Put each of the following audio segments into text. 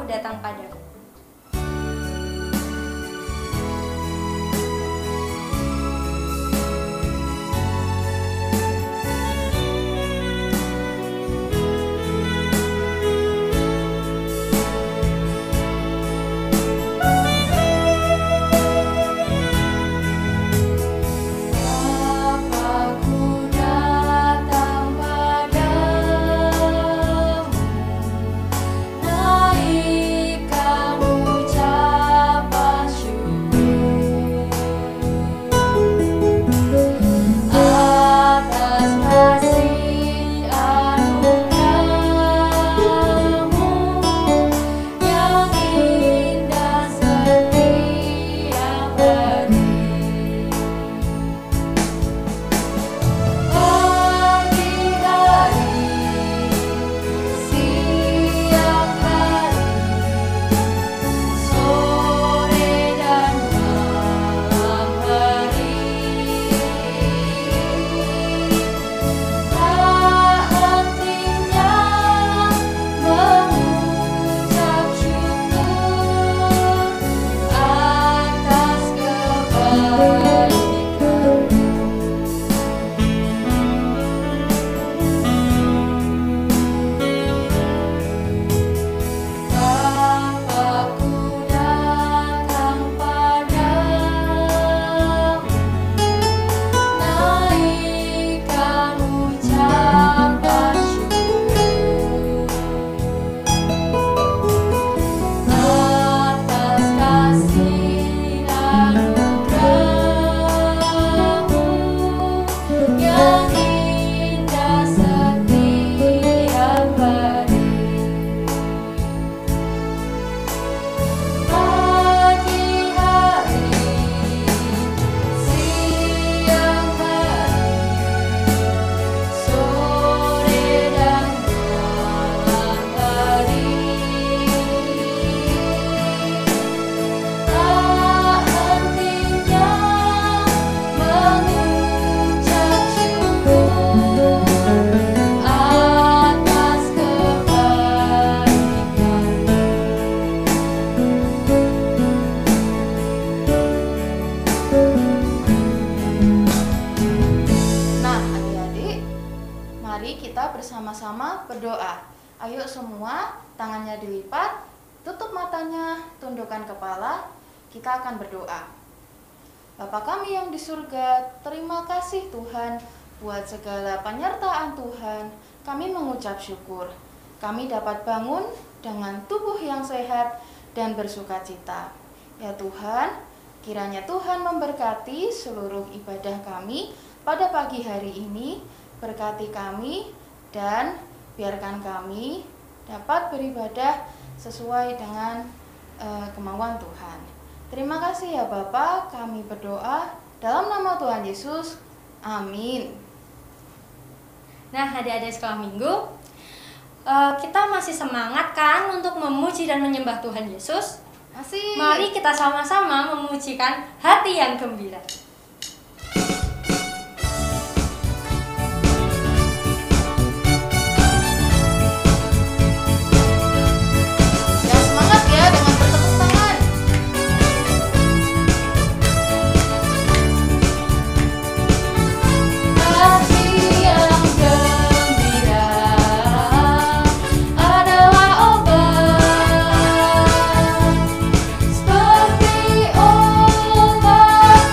Aku datang padamu. Mari kita bersama-sama berdoa. Ayo semua, tangannya dilipat, tutup matanya, tundukkan kepala. Kita akan berdoa. Bapa kami yang di surga, terima kasih Tuhan buat segala penyertaan Tuhan. Kami mengucap syukur. Kami dapat bangun dengan tubuh yang sehat dan bersukacita. Ya Tuhan, kiranya Tuhan memberkati seluruh ibadah kami pada pagi hari ini. Berkati kami dan biarkan kami dapat beribadah sesuai dengan kemauan Tuhan. Terima kasih ya Bapa, kami berdoa dalam nama Tuhan Yesus. Amin. Nah, adik-adik sekolah minggu, kita masih semangat kan untuk memuji dan menyembah Tuhan Yesus? Masih. Mari kita sama-sama memujikan hati yang gembira. Seperti obat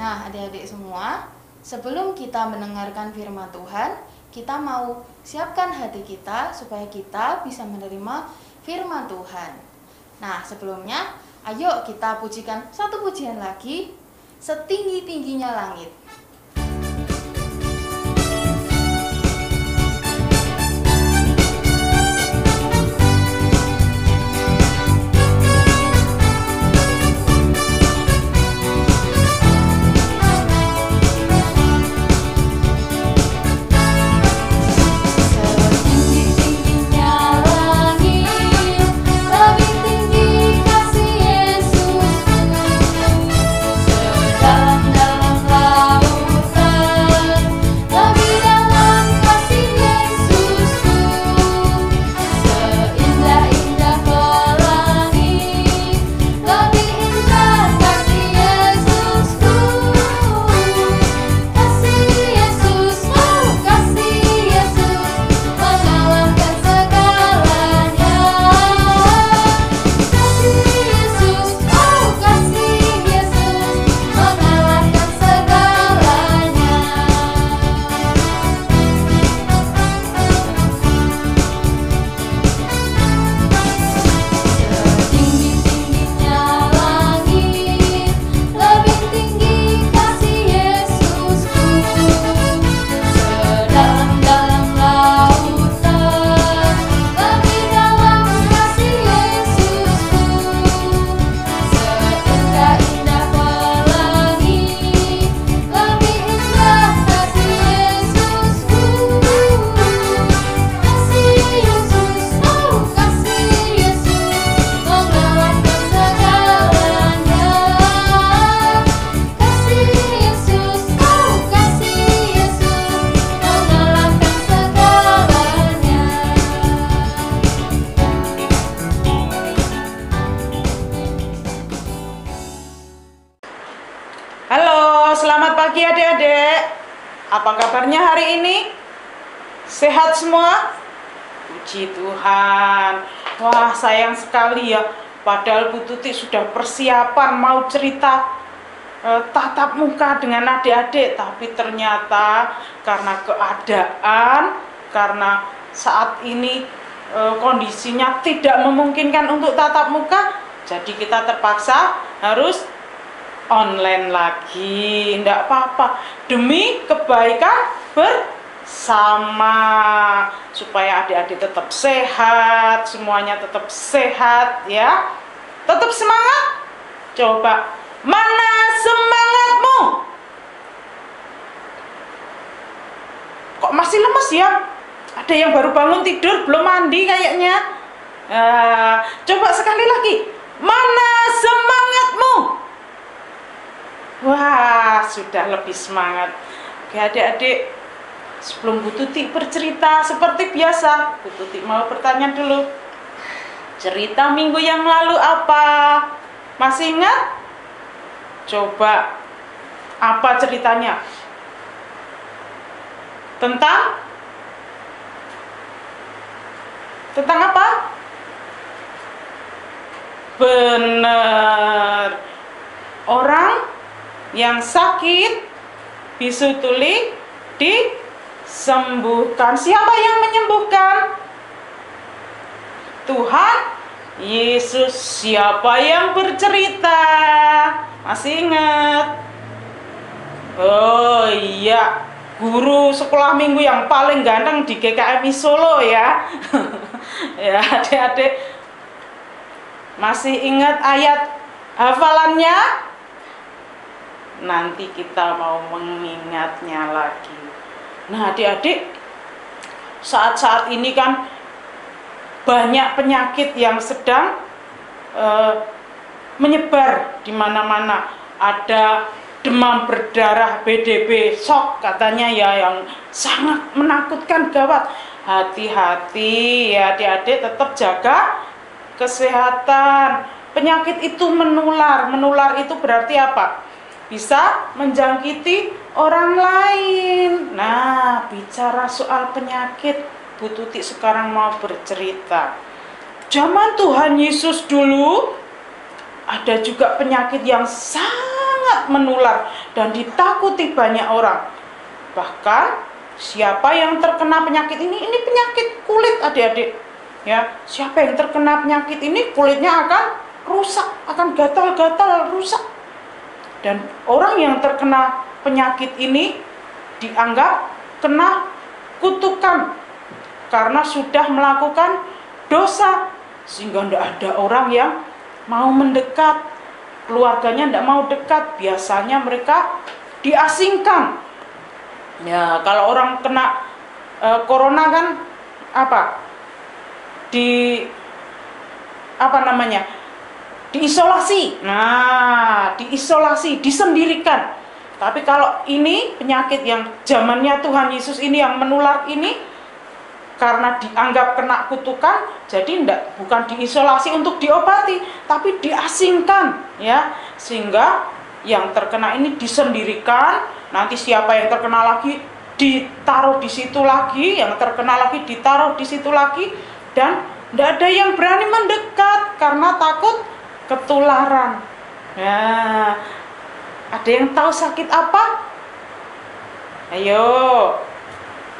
Nah, adik-adik semua, sebelum kita mendengarkan firman Tuhan, kita mau siapkan hati kita supaya kita bisa menerima firman Tuhan. Nah, sebelumnya, ayo kita pujikan satu pujian lagi, Setinggi-tingginya Langit. Selamat pagi adik-adik. Apa kabarnya hari ini? Sehat semua? Puji Tuhan. Wah, sayang sekali ya. Padahal Bu Tuti sudah persiapan mau cerita tatap muka dengan adik-adik, tapi ternyata karena keadaan, karena saat ini kondisinya tidak memungkinkan untuk tatap muka, jadi kita terpaksa harus online lagi. Enggak apa-apa, demi kebaikan bersama, supaya adik-adik tetap sehat, semuanya tetap sehat ya. Tetap semangat. Coba, mana semangatmu? Kok masih lemes ya? Ada yang baru bangun tidur, belum mandi kayaknya. Coba sekali lagi, mana semangatmu? Wah, sudah lebih semangat. Oke adik-adik, sebelum Bu Tuti bercerita seperti biasa, Bu Tuti mau bertanya dulu. Cerita minggu yang lalu apa? Masih ingat? Coba, apa ceritanya? Tentang apa? Benar. Orang yang sakit bisu tuli disembuhkan. Siapa yang menyembuhkan? Tuhan Yesus. Siapa yang bercerita? Masih ingat? Oh iya, guru sekolah minggu yang paling ganteng di GKMI Solo ya. Ya adik-adik, masih ingat ayat hafalannya? Nanti kita mau mengingatnya lagi. Nah adik-adik, saat-saat ini kan banyak penyakit yang sedang menyebar di mana-mana. Ada demam berdarah, BDB, shock katanya ya, yang sangat menakutkan, gawat. Hati-hati ya adik-adik, tetap jaga kesehatan. Penyakit itu menular. Menular itu berarti apa? Bisa menjangkiti orang lain. Nah, bicara soal penyakit, Bu Tuti sekarang mau bercerita. Zaman Tuhan Yesus dulu, ada juga penyakit yang sangat sangat menular dan ditakuti banyak orang. Bahkan siapa yang terkena penyakit ini penyakit kulit adik-adik. Ya, siapa yang terkena penyakit ini kulitnya akan rusak, akan gatal-gatal, rusak. Dan orang yang terkena penyakit ini dianggap kena kutukan karena sudah melakukan dosa, sehingga tidak ada orang yang mau mendekat, keluarganya tidak mau dekat, biasanya mereka diasingkan. Ya, kalau orang kena corona kan diisolasi. Nah, diisolasi, disendirikan. Tapi kalau ini penyakit yang zamannya Tuhan Yesus ini yang menular ini, karena dianggap kena kutukan, jadi bukan diisolasi untuk diobati, tapi diasingkan, ya, sehingga yang terkena ini disendirikan. Nanti siapa yang terkena lagi ditaruh di situ lagi, yang terkena lagi ditaruh di situ lagi, dan tidak ada yang berani mendekat karena takut ketularan. Nah, ada yang tahu sakit apa? Ayo,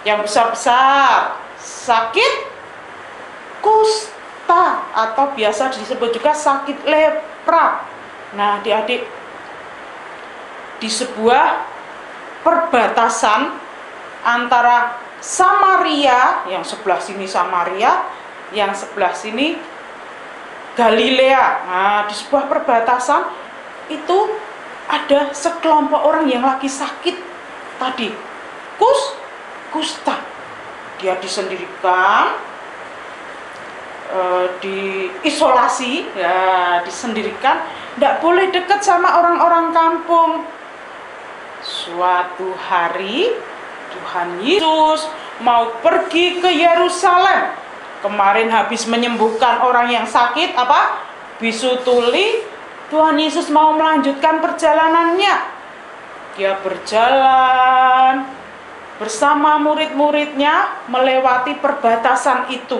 yang besar-besar. Sakit kusta atau biasa disebut juga sakit lepra. Nah, adik-adik, di sebuah perbatasan antara Samaria, yang sebelah sini Samaria, yang sebelah sini Galilea. Nah, di sebuah perbatasan itu ada sekelompok orang yang lagi sakit tadi, kusta. Dia disendirikan, diisolasi, ya, disendirikan, tidak boleh dekat sama orang-orang kampung. Suatu hari Tuhan Yesus mau pergi ke Yerusalem. Kemarin habis menyembuhkan orang yang sakit, bisu tuli. Tuhan Yesus mau melanjutkan perjalanannya. Dia berjalan bersama murid-muridnya melewati perbatasan itu,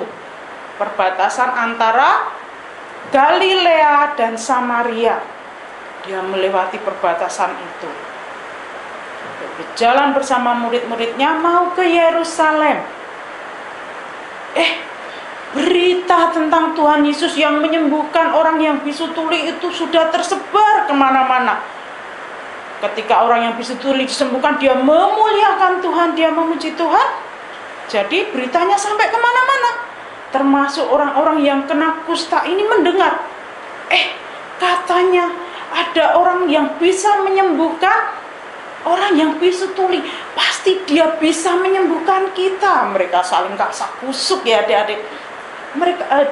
perbatasan antara Galilea dan Samaria. Dia melewati perbatasan itu, berjalan bersama murid-muridnya mau ke Yerusalem. Berita tentang Tuhan Yesus yang menyembuhkan orang yang bisu tuli itu sudah tersebar kemana-mana. Ketika orang yang bisu tuli disembuhkan, dia memuliakan Tuhan, dia memuji Tuhan. Jadi beritanya sampai kemana-mana. Termasuk orang-orang yang kena kusta ini mendengar, katanya ada orang yang bisa menyembuhkan orang yang bisu tuli. Pasti dia bisa menyembuhkan kita. Mereka saling kasak kusuk, ya adik-adik.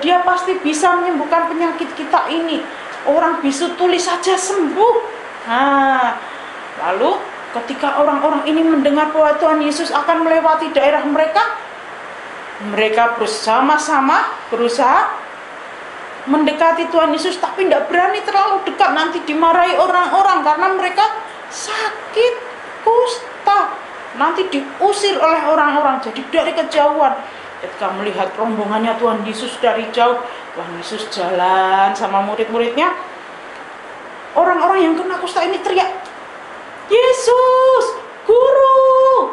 Dia pasti bisa menyembuhkan penyakit kita ini. Orang bisu tuli saja sembuh. Nah, lalu ketika orang-orang ini mendengar bahwa Tuhan Yesus akan melewati daerah mereka, mereka bersama-sama berusaha mendekati Tuhan Yesus, tapi tidak berani terlalu dekat, nanti dimarahi orang-orang karena mereka sakit kusta, nanti diusir oleh orang-orang. Jadi dari kejauhan, ketika melihat rombongannya Tuhan Yesus dari jauh, Tuhan Yesus jalan sama murid-muridnya. Orang-orang yang kena kusta ini teriak, "Yesus, Guru,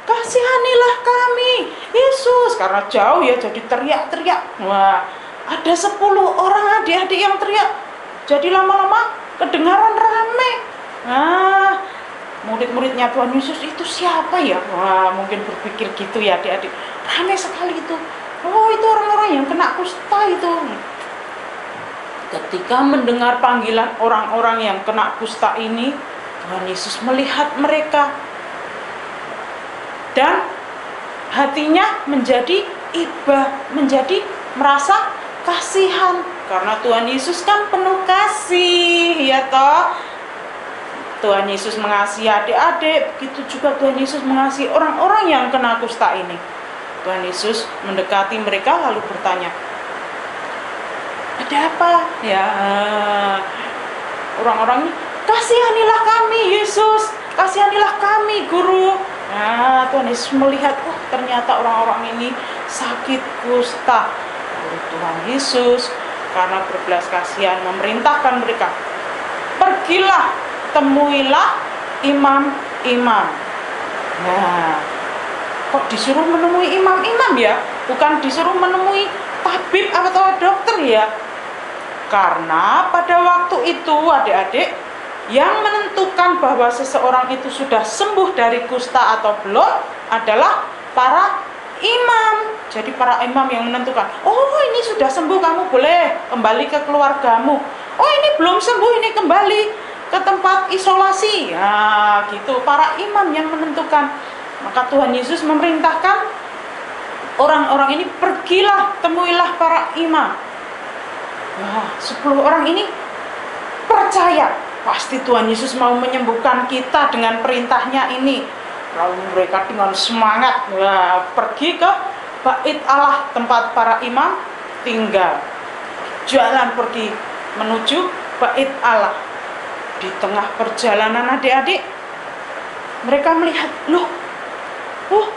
kasihanilah kami, Yesus." Karena jauh ya, jadi teriak-teriak. Wah, ada 10 orang adik-adik yang teriak. Jadi lama-lama kedengaran rame. Nah, murid-muridnya Tuhan Yesus itu siapa ya? Wah, mungkin berpikir gitu ya adik-adik. Rame sekali itu. Oh, itu orang-orang yang kena kusta itu. Ketika mendengar panggilan orang-orang yang kena kusta ini, Tuhan Yesus melihat mereka dan hatinya menjadi iba, menjadi merasa kasihan, karena Tuhan Yesus kan penuh kasih, ya toh. Tuhan Yesus mengasihi adik-adik, begitu juga Tuhan Yesus mengasihi orang-orang yang kena kusta ini. Tuhan Yesus mendekati mereka lalu bertanya, "Ada apa?" Ya, orang-orang ini, "Kasihanilah kami, Yesus, kasihanilah kami, Guru." Nah, Tuhan Yesus melihat, ternyata orang-orang ini sakit kusta. Lalu Tuhan Yesus karena berbelas kasihan memerintahkan mereka, "Pergilah temuilah imam-imam. Nah, kok disuruh menemui imam-imam ya? Bukan disuruh menemui tabib atau dokter ya? Karena pada waktu itu adik-adik, yang menentukan bahwa seseorang itu sudah sembuh dari kusta atau belum adalah para imam. Jadi para imam yang menentukan, oh ini sudah sembuh, kamu boleh kembali ke keluargamu. Oh ini belum sembuh, ini kembali ke tempat isolasi. Nah gitu, para imam yang menentukan. Maka Tuhan Yesus memerintahkan orang-orang ini, pergilah, temuilah para imam. Wah, 10 orang ini percaya, pasti Tuhan Yesus mau menyembuhkan kita dengan perintahnya ini. Lalu mereka dengan semangat pergi ke bait Allah, tempat para imam tinggal. Jalan pergi menuju bait Allah. Di tengah perjalanan adik-adik, mereka melihat, loh,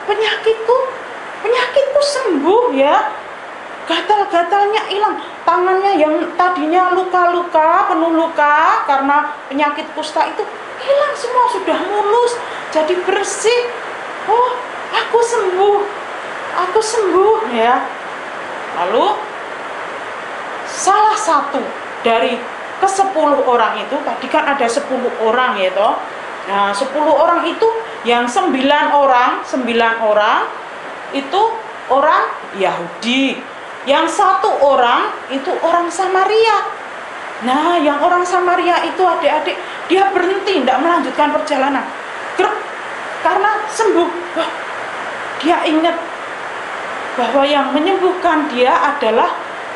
penyakitku sembuh ya. Gatal-gatalnya hilang, tangannya yang tadinya luka-luka, penuh luka karena penyakit kusta itu hilang semua, sudah mulus, jadi bersih. Oh, aku sembuh ya. Lalu salah satu dari ke-10 orang itu, tadi kan ada 10 orang ya toh. Nah, 10 orang itu yang 9 orang itu orang Yahudi. Yang 1 orang itu orang Samaria. Nah, yang orang Samaria itu adik-adik, dia berhenti, tidak melanjutkan perjalanan. Karena sembuh. Wah, dia ingat bahwa yang menyembuhkan dia adalah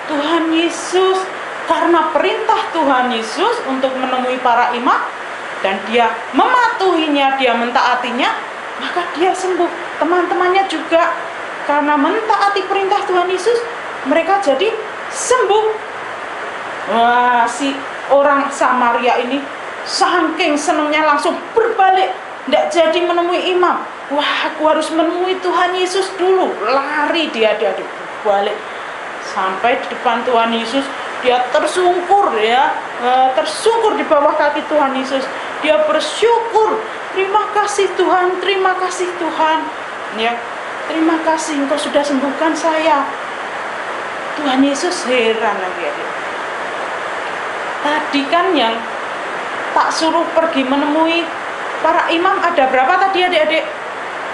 Tuhan Yesus. Karena perintah Tuhan Yesus untuk menemui para imam, dan dia mematuhinya, dia mentaatinya, maka dia sembuh. Teman-temannya juga karena mentaati perintah Tuhan Yesus, mereka jadi sembuh. Wah, si orang Samaria ini saking senangnya langsung berbalik, tidak jadi menemui imam. Wah, aku harus menemui Tuhan Yesus dulu. Lari dia balik sampai di depan Tuhan Yesus. Dia tersungkur ya, tersungkur di bawah kaki Tuhan Yesus. Dia bersyukur, terima kasih Tuhan, ya, terima kasih Engkau sudah sembuhkan saya. Tuhan Yesus heran lagi adik. Tadi kan yang tak suruh pergi menemui para imam ada berapa tadi adik-adik?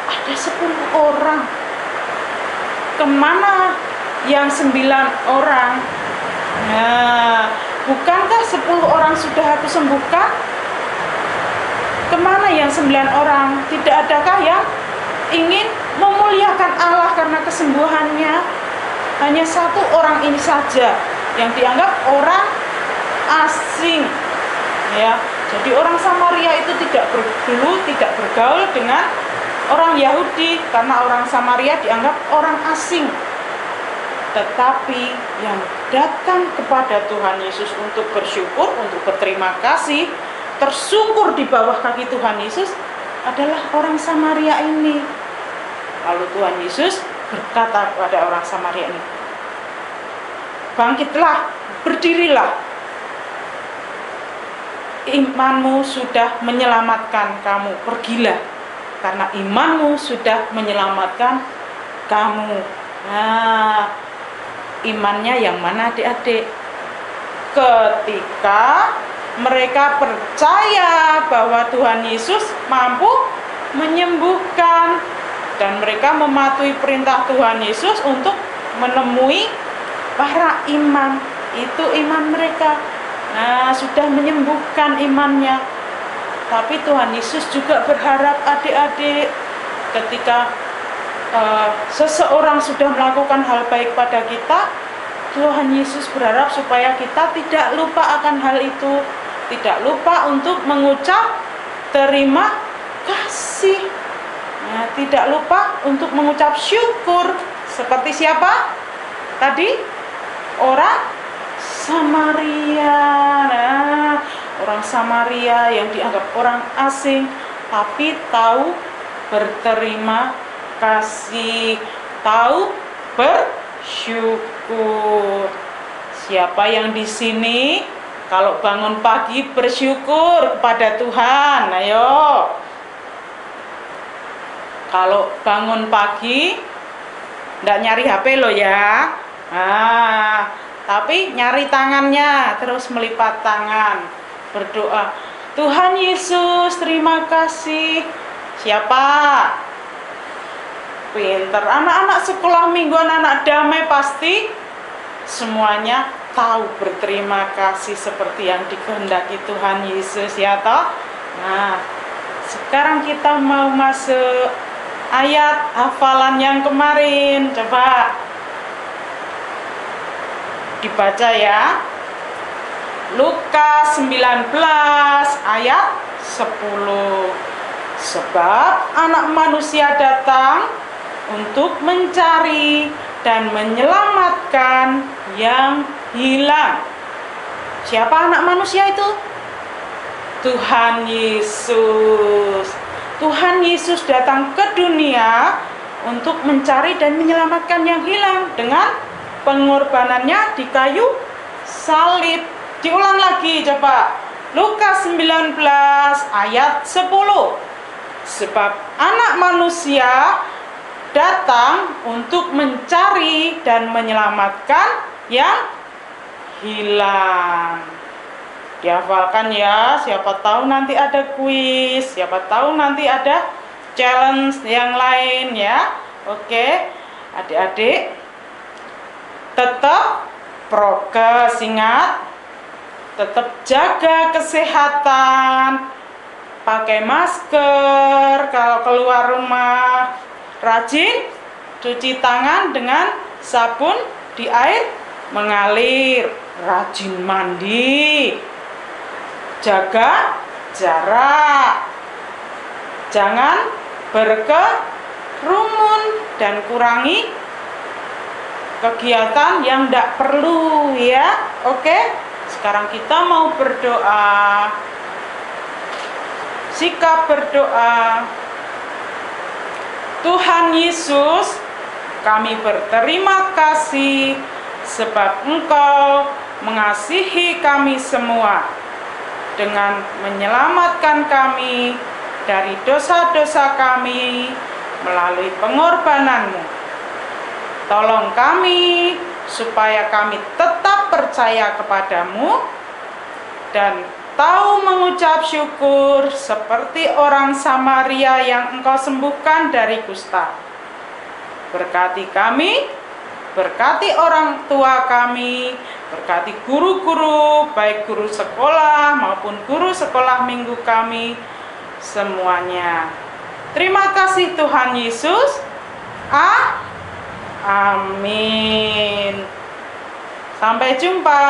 Ada 10 orang. Kemana yang 9 orang? Nah, bukankah 10 orang sudah aku sembuhkan? Kemana yang 9 orang? Tidak adakah yang ingin memuliakan Allah karena kesembuhannya? Hanya 1 orang ini saja yang dianggap orang asing ya. Jadi orang Samaria itu tidak bergaul dengan orang Yahudi karena orang Samaria dianggap orang asing. Tetapi yang datang kepada Tuhan Yesus untuk bersyukur, untuk berterima kasih, tersungkur di bawah kaki Tuhan Yesus adalah orang Samaria ini. Lalu Tuhan Yesus berkata kepada orang Samaria ini, bangkitlah, berdirilah, imanmu sudah menyelamatkan kamu, pergilah, karena imanmu sudah menyelamatkan kamu. Nah, imannya yang mana adik-adik? Ketika mereka percaya bahwa Tuhan Yesus mampu menyembuhkan, dan mereka mematuhi perintah Tuhan Yesus untuk menemui para imam. Itu iman mereka. Nah, sudah menyembuhkan imannya. Tapi Tuhan Yesus juga berharap adik-adik, ketika seseorang sudah melakukan hal baik pada kita, Tuhan Yesus berharap supaya kita tidak lupa akan hal itu, tidak lupa untuk mengucap terima kasih, nah, tidak lupa untuk mengucap syukur. Seperti siapa tadi? Orang Samaria. Nah, orang Samaria yang dianggap orang asing, tapi tahu berterima kasih, tahu bersyukur. Siapa yang di sini Kalau bangun pagi bersyukur kepada Tuhan, ayo. Kalau bangun pagi, nggak nyari HP lo ya. Tapi nyari tangannya, terus melipat tangan, berdoa. Tuhan Yesus, terima kasih. Siapa? Pinter. Anak-anak sekolah mingguan, anak damai pasti semuanya tahu berterima kasih seperti yang dikehendaki Tuhan Yesus, ya toh. Nah, sekarang kita mau masuk ayat hafalan yang kemarin. Coba dibaca ya. Lukas 19 ayat 10. Sebab anak manusia datang untuk mencari dan menyelamatkan yang hilang. Siapa anak manusia itu? Tuhan Yesus. Tuhan Yesus datang ke dunia untuk mencari dan menyelamatkan yang hilang dengan pengorbanannya di kayu salib. Diulang lagi coba. Lukas 19 ayat 10. Sebab anak manusia datang untuk mencari dan menyelamatkan yang hilang. Dihafalkan ya, siapa tahu nanti ada kuis, siapa tahu nanti ada challenge yang lain ya. Oke, adik-adik tetap prokes, ingat, tetap jaga kesehatan, pakai masker kalau keluar rumah, rajin cuci tangan dengan sabun di air mengalir, rajin mandi, jaga jarak, jangan berkerumun dan kurangi kegiatan yang tidak perlu ya. Oke, sekarang kita mau berdoa. Sikap berdoa. Tuhan Yesus, kami berterima kasih sebab Engkau mengasihi kami semua dengan menyelamatkan kami dari dosa-dosa kami melalui pengorbanan-Mu. Tolong kami supaya kami tetap percaya kepadamu dan tahu mengucap syukur seperti orang Samaria yang Engkau sembuhkan dari kusta. Berkati kami, berkati orang tua kami, berkati guru-guru, baik guru sekolah maupun guru sekolah minggu kami semuanya. Terima kasih Tuhan Yesus. Amin. Sampai jumpa.